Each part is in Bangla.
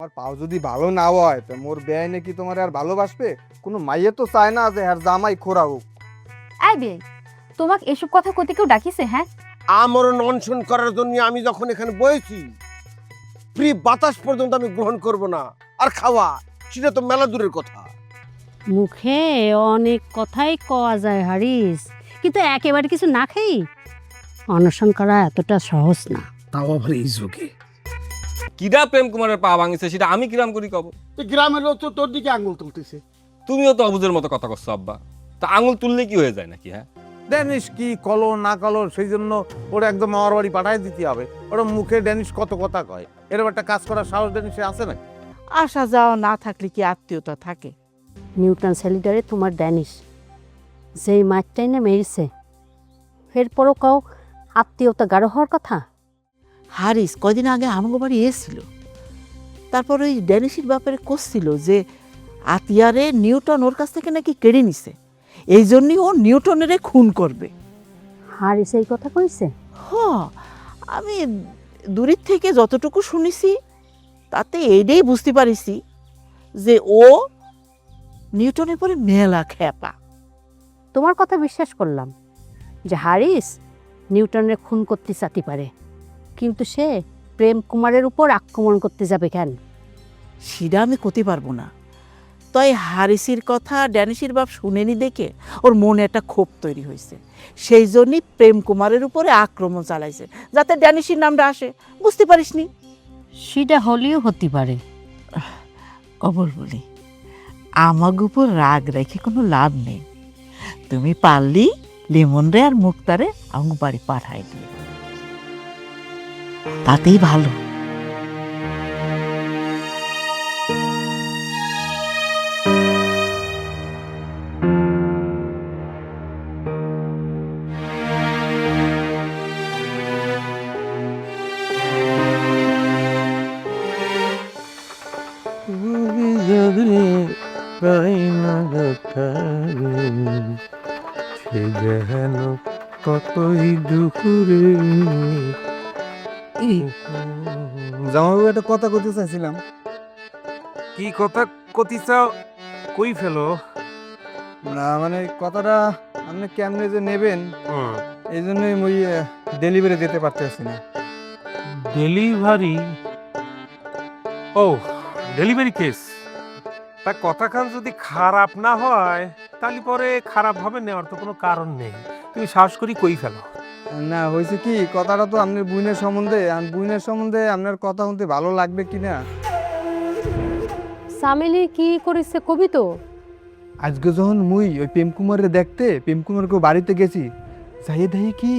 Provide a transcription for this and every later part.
আমার পাও যদি ভালো না হয় তো মোর বেআই নাকি তোমার আর ভালোবাসবে? কোনো মাইয়ে তো চায় না যে আর জামাই খোরা হোক। আই বে, তোমাকে এসব কথা কইতে কেউ ডাকিছে? হ্যাঁ, আমরণ অনশন করার জন্য আমি যখন এখানে বসেছি, ফ্রি বাতাস পর্যন্ত আমি গ্রহণ করব না। আর খাওয়া সেটা তো মেলা দূরের কথা। মুখে অনেক কথাই কওয়া যায় হারিস, কিন্তু একেবারে কিছু না খেয়ে অনশন করা এতটা সহজ না। তাও আবার এই যুগে কিরা প্রেম কুমারের পা ভাঙিছে সেটা আমি কিরাম করি কব? গ্রামের লোক তো তোর দিকে আঙ্গুল তুলতেছে। তুমিও তো অবুজের মতো কথা করছো আব্বা। তা আঙুল তুললে কি হয়ে যায় নাকি? হ্যাঁ, ড্যানিশ কি কলো না কলো সেই জন্য ওরা একদম আমার বাড়ি পাঠাই দিতে হবে। ওরা মুখে ড্যানিশ কত কথা কয়, এরকম একটা কাজ করার সাহস ড্যানিশে আছে নাকি? আসা যাওয়া না থাকলে কি আত্মীয়তা থাকে? নিউটন স্যালিডারে তোমার ড্যানিশ যেই মাঠটাই না মেরেছে, এরপরও কাউ আত্মীয়তা গাঢ় হওয়ার কথা। হারিস কদিন আগে আমাকে বাড়ি এসেছিল, তারপর ওই ড্যানিশের ব্যাপারে করছিল যে আতিয়ারে নিউটন ওর কাছ থেকে নাকি কেড়ে নিছে, এই জন্যই ও নিউটনেরে খুন করবে। হারিস এই কথা কইছে? হ, আমি দূরের থেকে যতটুকু শুনেছি তাতে এইটাই বুঝতে পারিছি যে ও নিউটনের পরে মেলা খেপা। তোমার কথা বিশ্বাস করলাম যে হারিস নিউটনের খুন করতে চাতে পারে, কিন্তু সে প্রেম কুমারের উপর আক্রমণ করতে যাবে কেন? সেটা আমি করতে পারবো না। তাই হারিসির কথা ড্যানিশের বাপ শুনেনি দেখে ওর মনে একটা ক্ষোভ তৈরি হয়েছে, সেই জন্যই প্রেম কুমারের উপরে আক্রমণ চালাইছে যাতে ড্যানিশের নামটা আসে। বুঝতে পারিসনি? সেটা হলেও হতে পারে। কবর বলি, আমাকে উপর রাগ রেখে কোনো লাভ নেই। তুমি পারলি লেমন রে আর মুক্তারে আমার বাড়ি পাঠাই দিও, তাতেই ভালো। কতই দুপুরে জামাইবাবু একটা কথা কইতে চাইছিলাম। কি কথা কতি চাও কই ফেলো? না মানে কথাটা আপনি কেমনে যে নেবেন এই জন্যই মুই ডেলিভারি দিতে পারতেছি না। ডেলিভারি? ও, ডেলিভারি কেস। তা কথাখান যদি খারাপ না হয় তাহলে পরে খারাপ ভাবে নেওয়ার তো কোনো কারণ নেই। তুমি সাহস করি কই ফেলো। না হয়েছে কি, কথাটা তো আপনার বুইনের সম্বন্ধে, আর বুইনের সম্বন্ধে আপনার কথা শুনতে ভালো লাগবে কিনা। সামিলি কি করেছে কবি তো? আজকে যখন মুই ওই প্রেম কুমারে দেখতে প্রেম কুমারকে বাড়িতে গেছি, যাই দেখি কি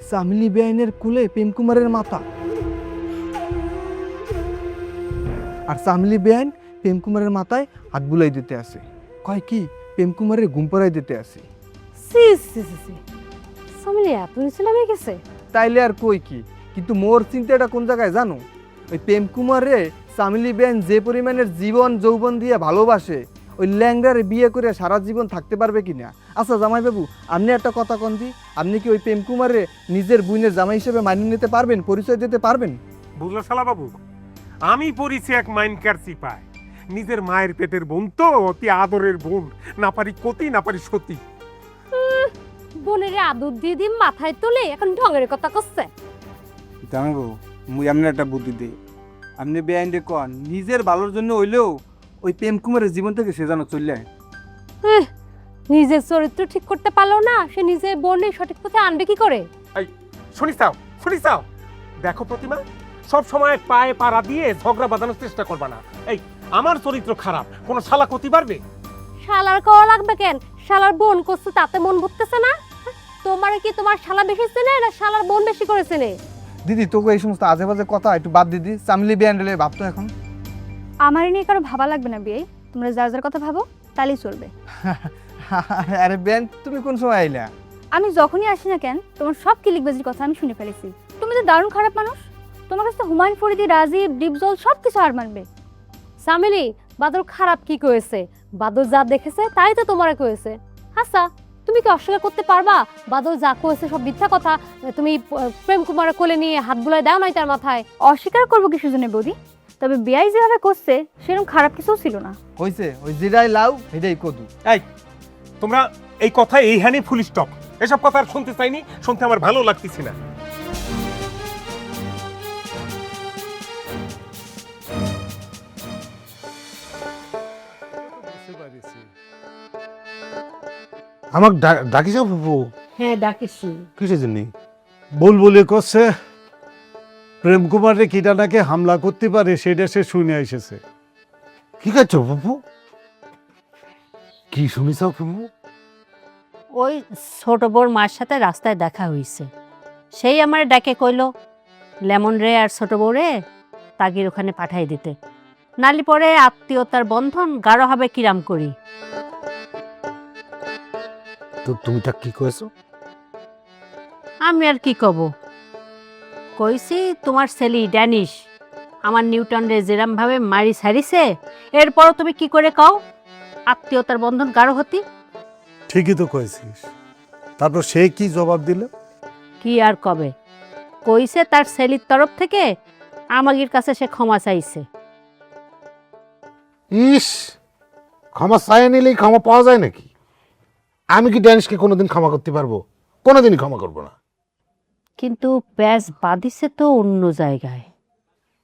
সামিলি বেআইনের কুলে প্রেম কুমারের মাথা, আর সামিলি বেআইন প্রেম কুমারের মাথায় হাত বুলাই দিতে আসে, কয় কি প্রেম কুমারের ঘুম পড়াই দিতে আসে। সি সি সি সি, সামিলি এত নিচে নামে গেছে? তাইলে আর কই কি, কিন্তু মোর চিন্তাটা কোন জায়গায় জানো? ওই প্রেম কুমারে সামিলি বেআইন যে পরিমাণের জীবন যৌবন দিয়ে ভালোবাসে, ওই ল্যাংড়ারে বিয়ে করে সারা জীবন থাকতে পারবে কিনা। আচ্ছা জামাইবাবু, আপনি একটা কথা কন দি, আপনি কি ওই প্রেম কুমারে নিজের বুইনের জামাই হিসেবে মানিয়ে নিতে পারবেন, পরিচয় দিতে পারবেন? বুঝলো শালা বাবু, আমি পড়িছি এক মাইনকার চিপায়। নিজের মায়ের পেটের বোন তো, অতি আদরের বোন। না পারি কতি, না পারি সতী। বোনের আদর দিয়ে দিয়ে মাথায় তোলে এখন ঢঙের কথা করছে। জামাইবাবু, মুই আপনি একটা বুদ্ধি দিই, আপনি বেআইনরে কন নিজের ভালোর জন্য হইলেও ওই প্রেম কুমারের জীবন থেকে সে যেন চলে যায়। নিজের চরিত্র ঠিক করতে পারলো না, সে নিজের বোনের সঠিক পথে আনবে কি করে? শুনিস চাও দেখো প্রতিমা, সব সময় পায়ে পাড়া দিয়ে ঝগড়া বাঁধানোর চেষ্টা করবা না। এই আমার চরিত্র খারাপ, কোনো শালা ক্ষতি পারবে? শালার কওয়া লাগবে কেন? শালার বোন করছে তাতে মন ভরতেছে না? তোমার কি তোমার শালা বেশি চেনে না শালার বোন বেশি করে চেনে? দিদি তোকে এই সমস্ত আজে বাজে কথা একটু বাদ দিদি, সামিলি বেআইনরে ভাবতো এখন। আমার নিয়ে কারো ভাবা লাগবে না বিয়ে, তোমরা যার যার কথা ভাবো তাহলেই চলবে। আরে বেন, তুমি কোন সময় আইলা? আমি যখনই আসি না কেন তোমার সব কিলিকবাজির কথা আমি শুনে ফেলেছি। তুমি তো দারুণ খারাপ মানুষ, তোমার কাছে হুমায়ুন ফরিদি, রাজীব, ডিপজল সব কিছু হার মানবে। সামিলি, বাদল খারাপ কি কয়েছে? বাদল যা দেখেছে তাই তো তোমারে কয়েছে। আচ্ছা, তুমি কি অস্বীকার করতে পারবা বাদল যা কয়েছে সব মিথ্যা কথা? তুমি প্রেম কুমারের কোলে নিয়ে হাত বুলায় দাও নাই তার মাথায়? অস্বীকার করবো কিসের জন্য বৌদি? তবে বিয়াই যেভাবে করছে সেরকম খারাপ কিছু ছিল না। হইছে ওই জিরাই লাউ এটাই কদু। এই তোমরা এই কথা এইখানে ফুল স্টপ। এসব কথা আর শুনতে চাইনি, শুনতে আমার ভালো লাগতেছে না। আমাকে ডাকিস ফুপু? হ্যাঁ ডাকিছি। কিসের জন্য? বুলবুলি করছে প্রেম কুমারে কিটানাকে হামলা করতে পারে, সেটা সে শুনে এসেছে। কি করছো ফুপু? কি শুনিস ফুপু? ওই ছোট বউর মার সাথে রাস্তায় দেখা হইছে, সেই আমার ডাকে কইলো লেমন রে আর ছোট বউ রে তাগির ওখানে পাঠাই দিতে, নালি পরে আত্মীয়তার বন্ধন গাঢ় হবে কিরাম করি। তো তুমি তা কি করেছো? আমি আর কি কব, কইছি তোমার ছেলে ড্যানিশ আমার নিউটন রে যেরাম ভাবে মারি ছাড়িছে, এরপরও তুমি কি করে কও আত্মীয়তার বন্ধন গাঢ় হতি? ঠিকই তো কয়েছিস। তারপর সে কি জবাব দিল? কি আর কবে, কইছে তার ছেলের তরফ থেকে আমাগির কাছে সে ক্ষমা চাইছে। ইস, ক্ষমা চাই নিলেই ক্ষমা পাওয়া যায় নাকি? আমি কি ড্যানিশকে কোনোদিন ক্ষমা করতে পারবো? কোনোদিনই ক্ষমা করবো না। কিন্তু প্যাচ বাঁধিছে তো অন্য জায়গায়।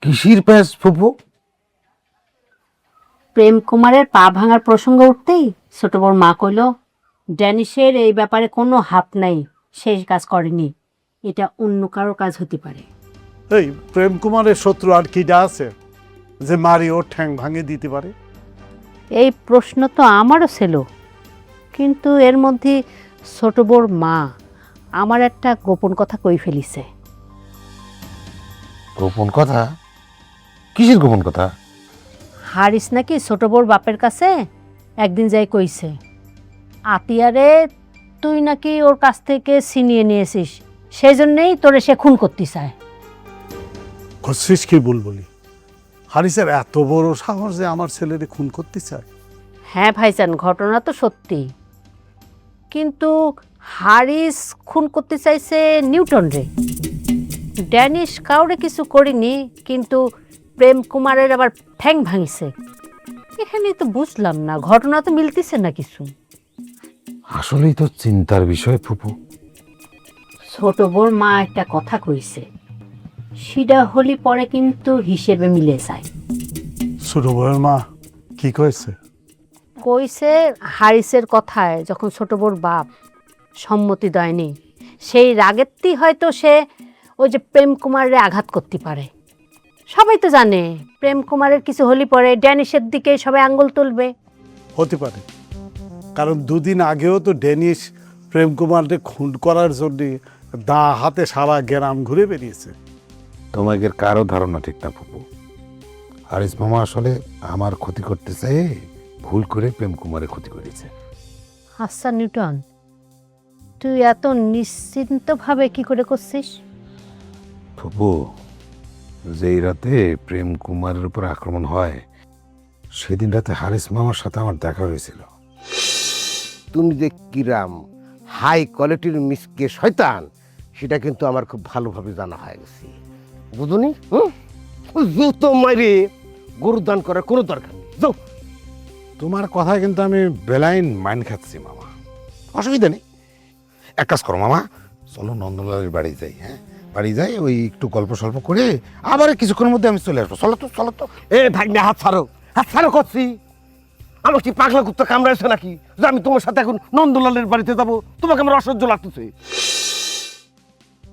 কিসির প্যাস ফুপু? প্রেম কুমারের পা ভাঙার প্রসঙ্গ উঠতেই ছোট বড় মা কইল ড্যানিশের এই ব্যাপারে কোনো হাত নাই, শেষ কাজ করেনি, এটা অন্য কারো কাজ হতে পারে। এই প্রেম কুমারের শত্রু আর কিটা আছে যে মারি ওর ঠ্যাং ভাঙে দিতে পারে? এই প্রশ্ন তো আমারও ছিল, কিন্তু এর মধ্যে ছোট বড় মা আমার একটা গোপন কথা কই ফেলিছে। গোপন কথা? কিসের গোপন কথা? হারিস নাকি ছোট বড় বাপের কাছে একদিন যাই কইছে আতিয়ারে তুই নাকি ওর কাছ থেকে ছিনিয়ে নিয়েছিস, সেই জন্যেই তোরে সে খুন করতে চায়। করছিস কি বুলবুলি? হারিসের এত বড় সাহস যে আমার ছেলেরে খুন করতে চায়? হ্যাঁ ভাইজান, ঘটনা তো সত্যি, কিন্তু হারিস খুন করতে চাইছে নিউটন রে। ড্যানিশ কাউরে কিছু করিনি, কিন্তু প্রেম কুমারের আবার ঠ্যাং ভাঙিছে। এখানে তো বুঝলাম না, ঘটনা তো মিলতেছে না কিছু। আসলেই তো চিন্তার বিষয় ফুপু। ছোট বোর মা একটা কথা কইছে, সেটা হলি পরে কিন্তু হিসেবে মিলে যায়। ছোট বউয়ের মা কি কয়েছে? কইছে হারিসের কথায় যখন ছোট বোর বাপ সম্মতি দেয়নি, সেই রাগেরই হয়তো সে ওই যে প্রেম কুমারে আঘাত করতে পারে। সবাই তো জানে প্রেম কুমারের কিছু হলি পরে ড্যানিশের দিকে সবাই আঙ্গুল তুলবে। হতে পারে, কারণ দুদিন আগেও তো ড্যানিশ প্রেম কুমারকে খুন করার জন্য দা হাতে সারা গ্রাম ঘুরে বেরিয়েছে। তোমাদের কারো ধারণা ঠিক না ফুপু। হারিস মামা আসলে আমার ক্ষতি করতে চাই, ভুল করে প্রেম কুমারের ক্ষতি করেছে। আচ্ছা নিউটন, তুই এত নিশ্চিন্তভাবে কি করে করছিস? ফুপু, যেই রাতে প্রেম কুমারের উপর আক্রমণ হয় সেদিন রাতে হারিস মামার সাথে আমার দেখা হয়েছিল। তুমি যে কিরাম হাই কোয়ালিটির মিসকে শয়তান সেটা কিন্তু আমার খুব ভালোভাবে জানা হয়ে গেছে, বুঝুনি? জুতো মাইরে গরু দান করার কোনো দরকার নেই। যাও, তোমার কথায় কিন্তু আমি বেলাইন মাইন খাচ্ছি মামা, অসুবিধা নেই। এক কাজ করো মামা, চলো নন্দলালের বাড়ি যাই। হ্যাঁ, বাড়ি যাই, ওই একটু গল্প সল্প করে আবার কিছুক্ষণের মধ্যে আমি চলে আসবো। চলো তো, চলো তো। এ ভাগ্নে, হাত ছাড়ো, হাত ছাড়ো করছি। আমার কি পাগলা কুত্তা কামড়াইছে নাকি যে আমি তোমার সাথে এখন নন্দলালের বাড়িতে যাবো? তোমাকে আমার অসহ্য লাগতেছে।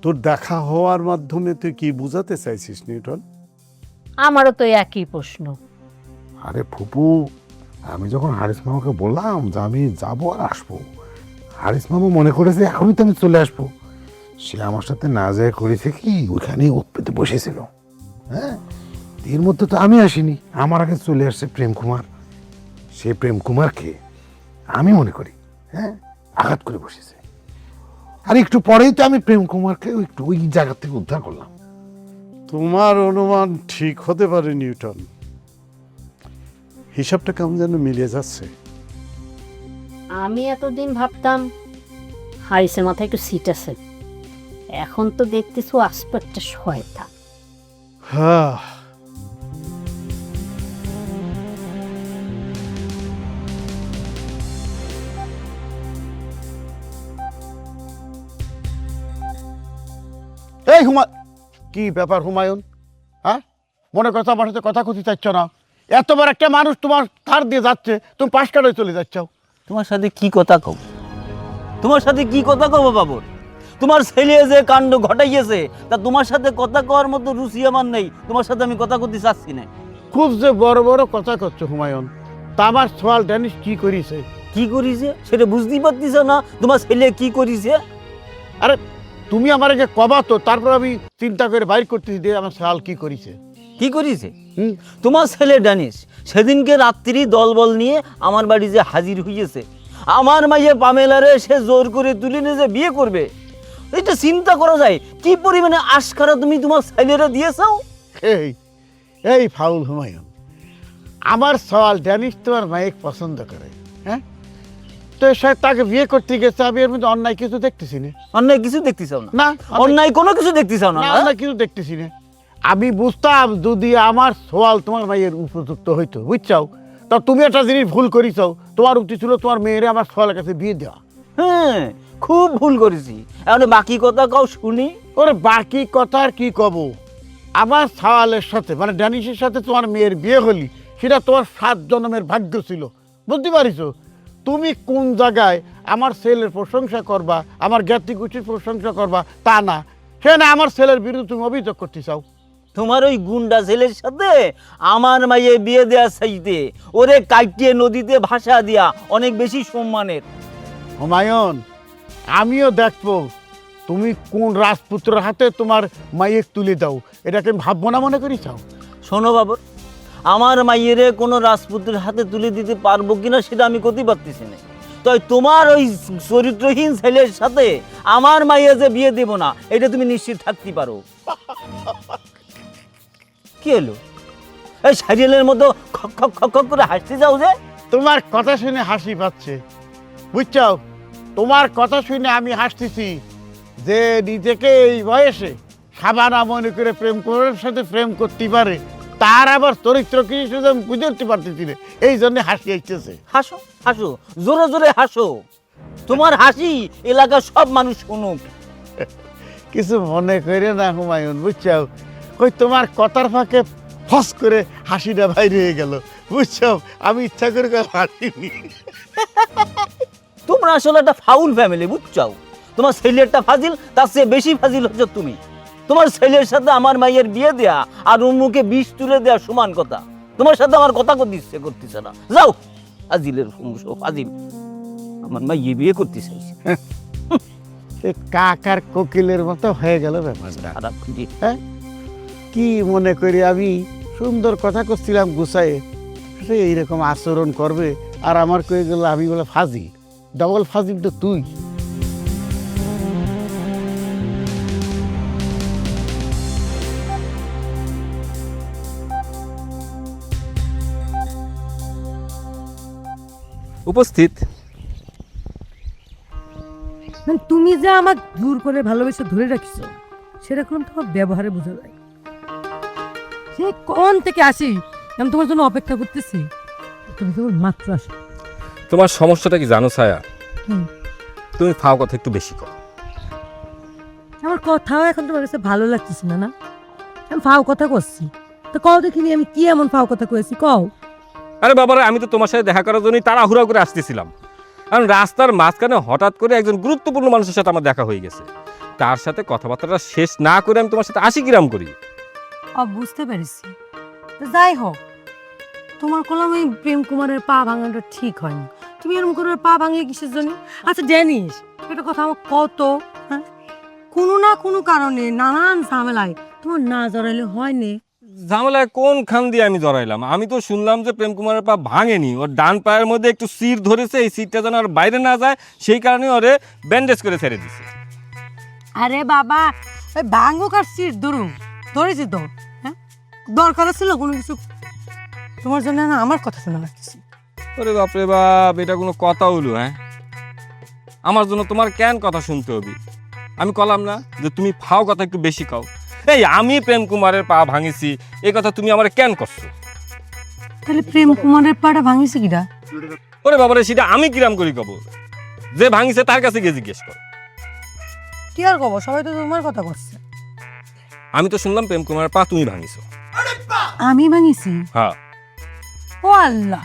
তোর দেখা হওয়ার মাধ্যমে তুই কি বুঝাতে চাইছিস নিউটন? আমারও তো একই প্রশ্ন। আরে ফুপু, আমি যখন হারিস মামাকে বললাম যে আমি যাবো আর আসবো, হারিস মামা মনে করেছে এখনই তো আমি চলে আসবো। সে আমার সাথে না যায় করেছে কি ওইখানেই ওত পেতে বসেছিল। হ্যাঁ, এর মধ্যে তো আমি আসিনি, আমার আগে চলে আসছে প্রেম কুমার। সে প্রেম কুমারকে আমি মনে করি হ্যাঁ আঘাত করে বসেছে। আর একটু পরেই তো আমি প্রেম কুমারকে একটু ওই জায়গা থেকে উদ্ধার করলাম। তোমার অনুমান ঠিক হতে পারে নিউটন, হিসাবটা কেমন যেন মিলিয়ে যাচ্ছে। আমি এতদিন ভাবতাম হারিসের মাথায় একটু সিট আছে, এখন তো দেখতেছো আসবে একটা শয়তান। হ্যাঁ, এই কি ব্যাপার হুমায়ুন? হ্যাঁ, মনে কথা আমার সাথে কথা কথি চাচ্ছ না? এতবার একটা মানুষ তোমার ধার দিয়ে যাচ্ছে, তুমি পাশ কাটায় চলে যাচ্ছ। তোমার সাথে কি কথা কব? তোমার সাথে কি কথা কব বাবর? তোমার ছেলে যে কাণ্ড ঘটাইয়েছে তা তোমার সাথে কথা কওয়ার মতো রুচি আমার নেই। তোমার সাথে আমি কথা করতে চাচ্ছি না। খুব যে বড় বড় কথা করছো হুমায়ুন, তা আমার সোয়াল ড্যানিশ কি করিছে? কি করিছে সেটা বুঝতেই পারতিস না? তোমার ছেলে কি করিছে? আরে তুমি আমার আগে কবা তো, তারপর আমি চিন্তা করে বাইর করতেছি যে আমার সোয়াল কি করিছে। কি করিছে? তোমার ছেলে ড্যানিশ সেদিনকে রাত্রি দলবল নিয়ে আমার বাড়ি যে হাজির হইয়েছে, আমার মাইয়ে পামেলারে সে জোর করে তুলে নিয়ে যে বিয়ে করবে, এটা চিন্তা করা যায় কি পরিমাণে আশকারা তুমি তোমার ছেলেরা দিয়েছাও। এই এই ফাউল হুমায়ুন, আমার সোয়াল ড্যানিশ তোমার মায়ের পছন্দ করে, হ্যাঁ? তো সে তাকে বিয়ে করতে গেছে, আমি এর মধ্যে অন্যায় কিছু দেখতেছি না। অন্যায় কিছু দেখতেছাও না? না, অন্যায় কোনো কিছু দেখতেছাও না? অন্যায় কিছু দেখতেছি না। আমি বুঝতাম যদি আমার সোয়াল তোমার মায়ের উপযুক্ত হইতো, বুঝছাও? তা তুমি একটা জিনিস ভুল করিছাও, তোমার উচিত ছিল তোমার মেয়েরে আমার সোয়ালের কাছে বিয়ে দেওয়া। হ্যাঁ, খুব ভুল করেছি। এখন বাকি কথা কাও শুনি। ওরে বাকি কথা আর কি কব? আমার সওয়ালের সাথে মানে ড্যানিশের সাথে তোমার মেয়ের বিয়ে হলি, সেটা তোমার 7 জন্মের ভাগ্য ছিল, বুঝতে পারিছো? তুমি কোন জায়গায় আমার ছেলের প্রশংসা করবা, আমার জ্ঞাতিগুচির প্রশংসা করবা তা না, সে না আমার ছেলের বিরুদ্ধে তুমি অভিযোগ করতে চাও। তোমার ওই গুন্ডা ছেলের সাথে আমার মাইয়ে বিয়ে দেওয়া চাইতে ওরে কাটিয়ে নদীতে ভাসা দিয়া অনেক বেশি সম্মানের। হুমায়ুন, আমিও দেখবো তুমি কোন রাজপুত্রের হাতে তোমার মাইয়ে তুলে দাও, এটাকে ভাববো না মনে করি চাও? শোনো বাবর, আমার মাইয়েরে কোনো রাজপুত্রের হাতে তুলে দিতে পারবো কিনা সেটা আমি করতে পারতেছি না। তাই তোমার ওই চরিত্রহীন ছেলের সাথে আমার মাইয়ে যে বিয়ে দেব না, এটা তুমি নিশ্চিত থাকতে পারো। কি হলো? এই সারিয়ালের মতো খক খক খক খক করে হাসতে যাও যে? তোমার কথা শুনে হাসি পাচ্ছে, বুঝছো? তোমার কথা শুনে আমি হাসতেছি যে নিজেকে এই বয়সে সাবানা মনে করে প্রেম করার সাথে প্রেম করতে পারে, তার আবার চরিত্র কি শুধু আমি বুঝে উঠতে পারতেছি না, এই জন্য হাসি আসতেছে। হাসো হাসো, জোরে জোরে হাসো, তোমার হাসি এলাকার সব মানুষ শুনুক। কিছু মনে করে না হুমায়ুন, বুঝছো? ওই তোমার কথার ফাঁকে ফস করে হাসিটা বাইরে হয়ে গেল, বুঝছো? আমি ইচ্ছা করে হাসিনি। তোমরা আসলে একটা ফাউল ফ্যামিলি, বুঝছো? তোমার ছেলেরটা ফাজিল, তার চেয়ে বেশি ফাজিল হচ্ছে তুমি। তোমার ছেলের সাথে আমার মাইয়ের বিয়ে দেয়া আর ওর মুখে বিষ তুলে দেওয়া সমান কথা। তোমার সাথে আমার কথা করতে ইচ্ছে করতেছে না। যাও, ফাজিলের বংশ, ফাজিল। আমার মাইয়ে বিয়ে করতে চাইছে। কাকার কোকিলের মতো হয়ে গেল ব্যাপারটা। খারাপ খুঁজি। হ্যাঁ, কি মনে করি আমি সুন্দর কথা করছিলাম গুছায়ে, সে এইরকম আচরণ করবে আর আমার কয়ে গেল আমি বলে ফাজিল। ডবল ফাজিল তো তুই। উপস্থিত। তুমি যে আমার দূর করে ভালোবেসে ধরে রাখিস সেরকম তোমার ব্যবহারে বোঝা যায়। সে কোন থেকে আসি আমি তোমার জন্য অপেক্ষা করতেছি, তুমি তোমার মাত্র আসো। তোমার সমস্যাটা কি জানো ছায়া? হুম। তুমি ফাও কথা একটু বেশি কর। আমার কথাও এখন তোমার কাছে ভালো লাগতেছে না? না, আমি ফাও কথা করছি তো কও দেখিনি আমি কি এমন ফাও কথা কয়েছি, কও। আরে বাবারা, আমি তো তোমার সাথে দেখা করার জন্যই তাড়াহুড়া করে আসতেছিলাম, কারণ রাস্তার মাঝখানে হঠাৎ করে একজন গুরুত্বপূর্ণ মানুষের সাথে আমার দেখা হয়ে গেছে। তার সাথে কথাবার্তাটা শেষ না করে আমি তোমার সাথে আসি কিরাম করি। বুঝতে পেরেছি। তো যাই হোক, তোমার কলম ওই প্রেম কুমারের পা ভাঙাটা ঠিক হয়নি। তুমি এরকম করে পা ভাঙলে কিসের জন্য? আচ্ছা জানিস একটা কথা, আমার কত হ্যাঁ কোনো না কোনো কারণে নানান ঝামেলায় তোমার না জড়াইলে হয়নি। ঝামেলায় কোন খান দিয়ে আমি জড়াইলাম? আমি তো শুনলাম যে প্রেম কুমারের পা ভাঙেনি, ওর ডান পায়ের মধ্যে একটু সিট ধরেছে, এই সিটটা যেন আর বাইরে না যায় সেই কারণে ওরে ব্যান্ডেজ করে ছেড়ে দিছে। আরে বাবা, ওই ভাঙুক আর সিট ধরুক, ধরেছি তো। হ্যাঁ, দরকার ছিল কোনো কিছু তোমার জন্য না আমার কথা শোনা লাগতেছে। ওরে বাপরে বাপ, এটা কোনো কথা হইলো? হ্যাঁ, আমার জন্য তোমার কেন কথা শুনতে হবে? আমি কলাম না যে তুমি ফাও কথা একটু বেশি কও। এই আমি প্রেম কুমারের পা ভাঙিছি এই কথা তুমি আমার কেন করছো? তাহলে প্রেম কুমারের পাটা ভাঙিছে কিরা? ওরে বাবারে, সেটা আমি কিরাম করি কব? যে ভাঙিছে তার কাছে গিয়ে জিজ্ঞেস কর। কি আর কব, সবাই তো তোমার কথা করছে। আমি তো শুনলাম প্রেম কুমারের পা তুমি ভাঙিছো। আমি ভাঙিছি? হ্যাঁ। ও আল্লাহ,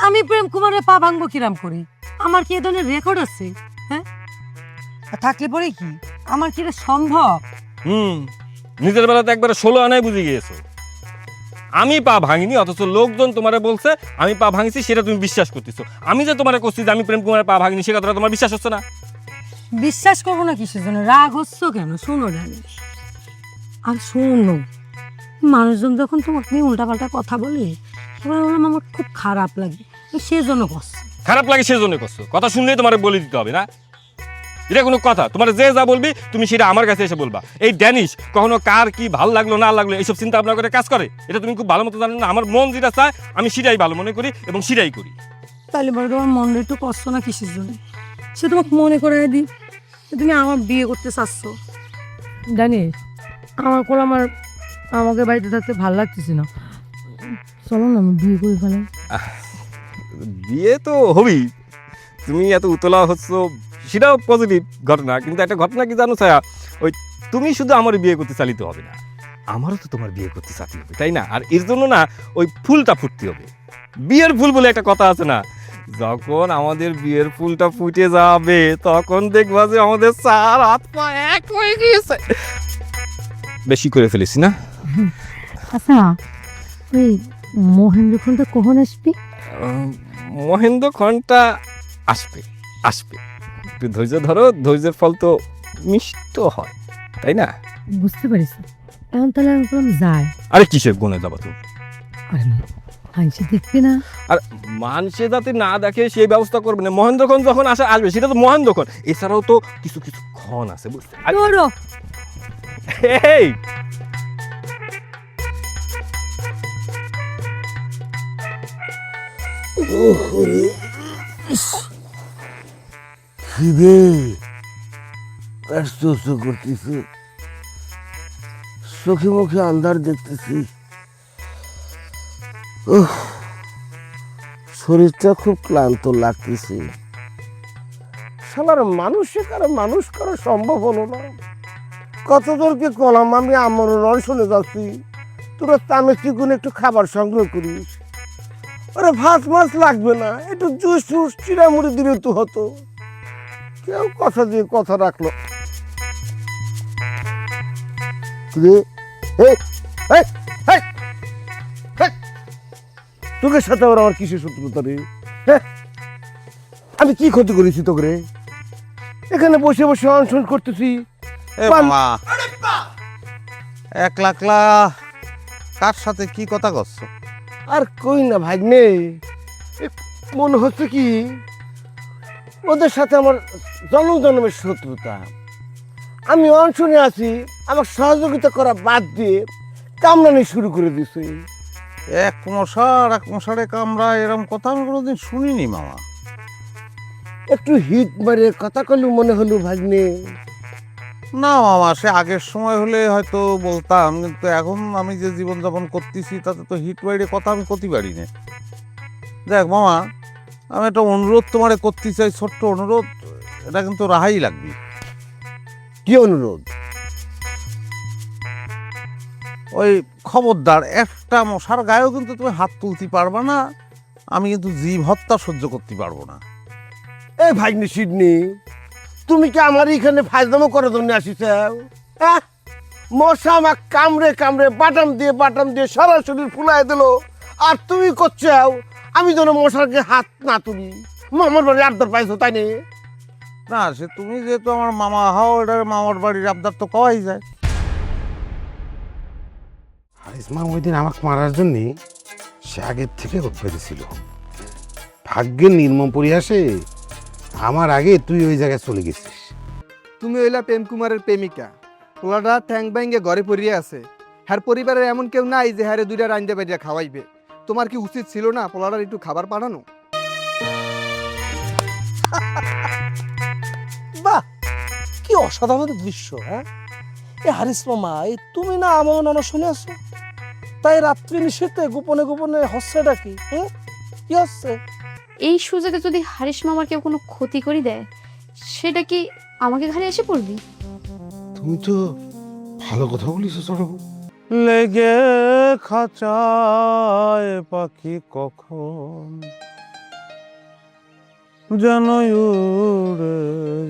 আমি প্রেম কুমারের পা ভাঙবো কিরাম করি? আমার কি এ ধরনের রেকর্ড আছে? হ্যাঁ, আর থাকলে পরে কি আমার কি এটা সম্ভব? নিজের বেলাতে একবারে 16 আনায় বুঝে গিয়েছো। আমি পা ভাঙিনি, অথচ লোকজন তোমারে বলছে আমি পা ভাঙিছি, সেটা তুমি বিশ্বাস করতেছো। আমি যে তোমারে করছি যে আমি প্রেম কুমারের পা ভাঙিনি, সে কথাটা তোমার বিশ্বাস হচ্ছে না। বিশ্বাস করবো না কিসের জন্য? রাগ হচ্ছ কেন? শোনো ড্যানিশ, আর শোনো, মানুষজন যখন তোমাকে নিয়ে উল্টাপাল্টা কথা বলে এবার আমার খুব খারাপ লাগে, সেজন্য করছে। খারাপ লাগে সেজন্য করছো? কথা শুনলেই তোমার বলে দিতে হবে না? এটা কোনো কথা? তোমার যে যা বলবি তুমি সেটা আমার কাছে এসে বলবা। এই ড্যানিশ কখনো কার কি ভালো লাগলো না লাগলো এইসব চিন্তা ভাবনা করে কাজ করে? এটা তুমি খুব ভালো মতো জানো না। আমার মন যেটা চায় আমি সেটাই ভালো মনে করি এবং সেটাই করি। তাহলে বলে তোমার মনটা একটু কষ্ট না কিসের জন্য? সে তোমাকে মনে করে দিই তুমি আমার বিয়ে করতে চাচ্ছ। ড্যানিশ, আমাকে বাড়িতে থাকতে ভালো লাগতেছে না, চলো না আমি বিয়ে করে ফেলাই। বিয়ে তো হবেই, তুমি এত উতলা হচ্ছ সেটাও পজিটিভ ঘটনা, কিন্তু একটা ঘটনা কি জানো ছায়া, ওই তুমি শুধু আমার বিয়ে করতে চালিতে হবে না, আমারও তো তোমার বিয়ে করতে চাইতে হবে, তাই না? আর এর জন্য না ওই ফুলটা ফুটতে হবে। বিয়ের ফুল বলে একটা কথা আছে না, যখন আমাদের বিয়ের ফুলটা ফুটে যাবে তখন দেখবা যে আমাদের চার হাত পা এক হয়ে গিয়েছে। বেশি করে ফেলেছি না? আচ্ছা, ওই মহেন্দ্র ফোনটা কখন আসবি? মহেন্দ্র খনটা আসবে আসবে, একটু ধৈর্য ধরো, ধৈর্যের ফল তো মিষ্ট হয়, তাই না? বুঝতে পারিস। এখন তাহলে আমি বললাম যাই। আরে কিসের গুণে যাবো তুমি? আরে মানুষে দেখবে না? আর মানুষে যাতে না দেখে সেই ব্যবস্থা করবে না। মহেন্দ্রক্ষণ যখন আসবে সেটা তো মহেন্দ্রক্ষণ, এছাড়াও তো কিছু কিছু ক্ষণ আছে, বুঝতে? এই খিদে ব্যস্ত করতেছে, চোখে মুখে আন্ধার দেখতেছি, শরীরটা খুব ক্লান্ত লাগতেছে। শালার মানুষে কারো মানুষ করা সম্ভব হলো না। কতজনকে কলাম আমি আমার শুনে যাচ্ছি, তোরা তামে চিকুন একটু খাবার সংগ্রহ করিস, ওরা ভাত মাছ লাগবে না, একটু জুস টুস চিড়ামুড়ি দিলে তো হতো। কেউ কথা দিয়ে কথা রাখলো। তোকে সাথে আবার আমার কিসের শত্রুতা রে? আমি কি ক্ষতি করেছি তোকে রে? এখানে বসে বসে অনশন করতেছি। একলা একলা কার সাথে কি কথা করছো? আর কই না ভাগ্নে, মনে হচ্ছে কি ওদের সাথে আমার জন্মের শত্রুতা। আমি অনশনে আছি, আমার সহযোগিতা করা বাদ দিয়ে কামড়ানি শুরু করে দিছে। এক মশারে কামড়া, এরকম কথা আমি কোনোদিন শুনিনি মামা। একটু হিট মারে কথা কলু মনে হলো ভাগ্নে। না মামা, সে আগের সময় হলে হয়তো বলতাম, কিন্তু এখন আমি যে জীবনযাপন করতেছি তাতে তো হিট বাইরে কথা আমি করতে পারি না। দেখ মামা, আমি একটা অনুরোধ তোমারে করতে চাই, ছোট্ট অনুরোধ, এটা কিন্তু রাহাই লাগবে। কি অনুরোধ? ওই খবরদার, একটা মশার গায়েও কিন্তু তুমি হাত তুলতে পারবা না, আমি কিন্তু জীব হত্যা সহ্য করতে পারবো না। এই ভাগ্নে সিডনি, তুমি কি আমার এখানে ফায়দামো করার জন্য আসিস? মশা আমাকে কামড়ে কামড়ে বাটাম দিয়ে সারা শরীর ফুলাই দিল, আর তুমি করছো আমি যেন মশাকে হাত না তুলি। মামার বাড়ি আবদার পাইছো, তাই নে? না, সে তুমি যেহেতু আমার মামা হও, এটা মামার বাড়ির আবদার তো কওয়াই যায়। হারিসমা ওই দিন আমাকে মারার জন্যে সে আগের থেকে পেরেছিল। ভাগ্যের নির্মম পরিহাসে আমার আগে তুই ওই জায়গায় চলে গেছিস। তুমি হইলা প্রেম কুমারের প্রেমিকা, পোলাটা ঠ্যাং ব্যাঙ্গে ঘরে পড়িয়ে আছে, হ্যার পরিবারের এমন কেউ নাই যে হ্যারে দুইটা রাইন্দা বাইরা খাওয়াইবে। তোমার কি উচিত ছিল না পোলাটার একটু খাবার পাঠানো? বাহ, কি অসাধারণ দৃশ্য! হ্যাঁ, এ হারিস মামা, এই তুমি না আমার নানা শুনে আসো, তাই রাত্রি নিষেধে গোপনে গোপনে হচ্ছেটা কি? কি হচ্ছে? এই সুযোগে যদি হারিস মামার কেউ কোনো ক্ষতি করে দেয়, সেটা কি আমাকে ঘাড়ে এসে পড়বি? তুমি তো ভালো কথা বলিস ছোট বউ। লেগে খাঁচায় পাখি কখন যেন উড়ে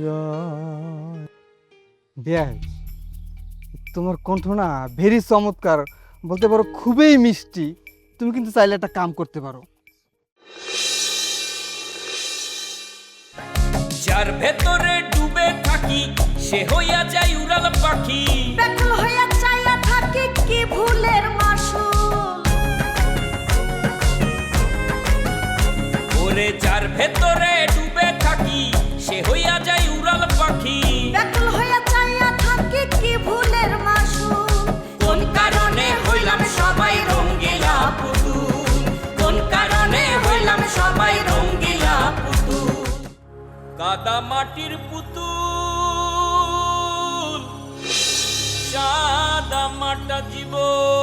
যায়। বেয়াই, তোমার কণ্ঠ না ভেরি চমৎকার, বলতে পারো খুবই মিষ্টি। তুমি কিন্তু চাইলে একটা কাম করতে পারো। যার ভেতরে ডুবে থাকি সে হইয়া যায় উড়াল পাখি, ব্যাকুল হইয়া চাইয়া থাকি কি ভুলের মাসুল। ওরে যার ভেতরে ডুবে থাকি সে হইয়া যায় উড়াল পাখি, ব্যাকুল হইয়া চাইয়া থাকি কি ভুলের মাসুল। কোন কারণে হইলাম সবাই রঙ্গিলা পুতুল, কোন কারণে হইলাম সবাই রঙ্গিলা পুতুল। কাদা মাটির পুতুল সাদা মাটা জীবন।